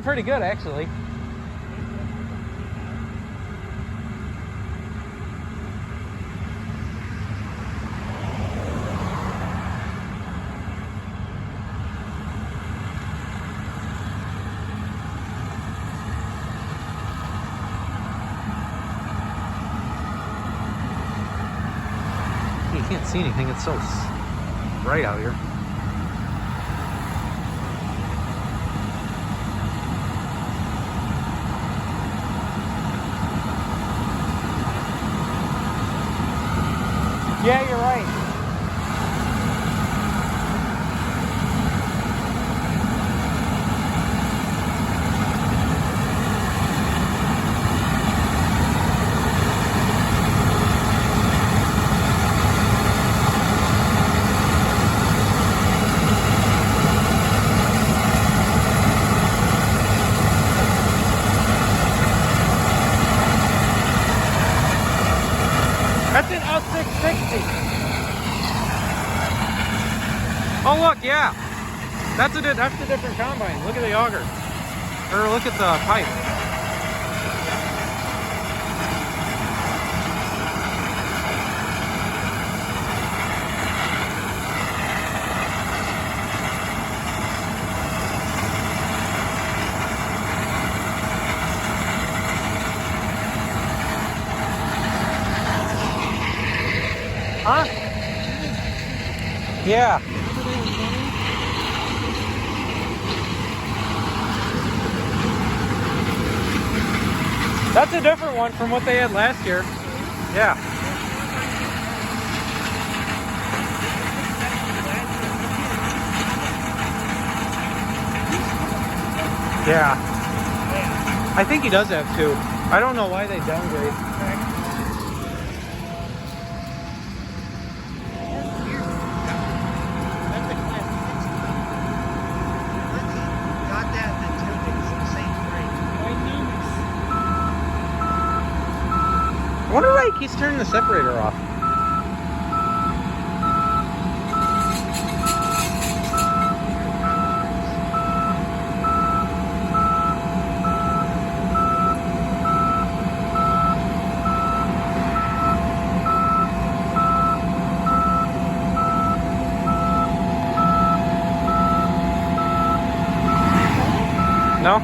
pretty good, actually. You can't see anything. It's so bright out here. Yeah, you're right. That's an L660. Oh look, yeah. That's a different combine. Look at the auger. Or look at the pipe. Huh? Yeah. That's a different one from what they had last year. Yeah. Yeah. I think he does have two. I don't know why they downgrade. I wonder why he keeps turning the separator off. No?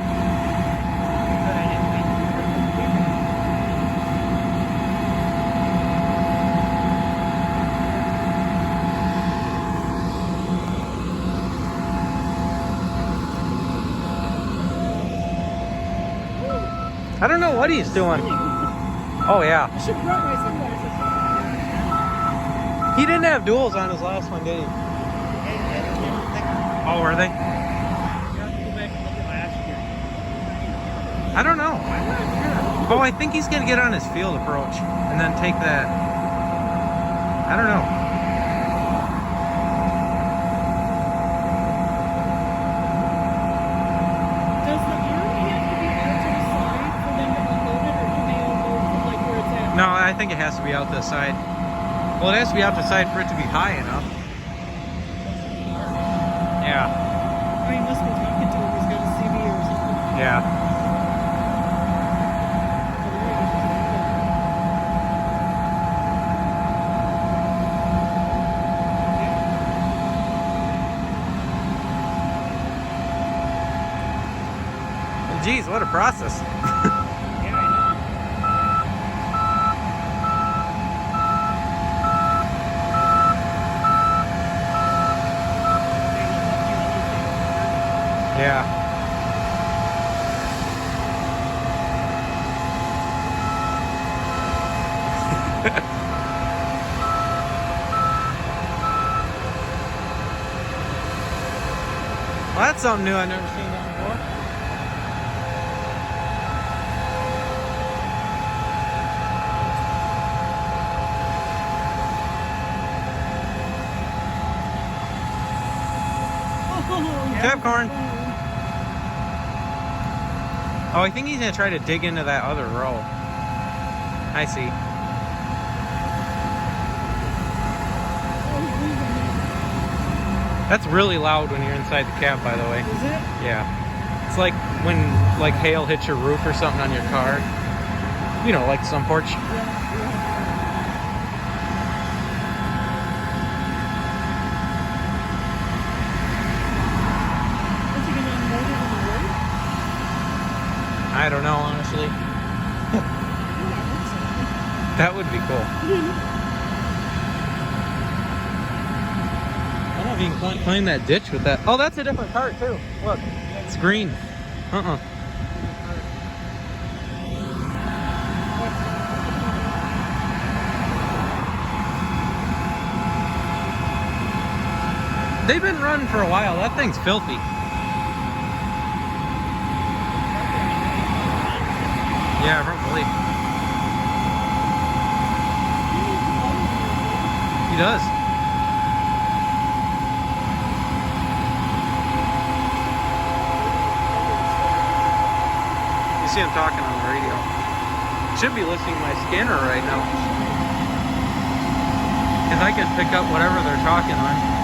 I don't know what he's doing. Oh yeah. I should have brought my sunglasses. He didn't have duals on his last one, did he? Oh, were they? I don't know. Oh, I think he's gonna get on his field approach and then take that. I don't know. Does the arm have to be out to the side for them to unload it, or do they unload from like where it's at? No, I think it has to be out the side. Well, it has to be out the side for it to be high enough. Yeah. I must be talking to him. He's got a CV or something. Yeah. Geez, what a process. Yeah. Well, that's something new I've never seen that before. Capcorn. Oh, I think he's gonna try to dig into that other row. I see. That's really loud when you're inside the cab, by the way. Is it? Yeah. It's like when like hail hits your roof or something on your car. You know, like sun porch. Is he gonna unload it on the road? I don't know, honestly. That would be cool. I don't know if you can climb that ditch with that. Oh, that's a different cart too. Look, it's green. Uh-uh. They've been running for a while. That thing's filthy. Yeah, probably. He does. You see him talking on the radio. Should be listening to my scanner right now. Because I could pick up whatever they're talking on.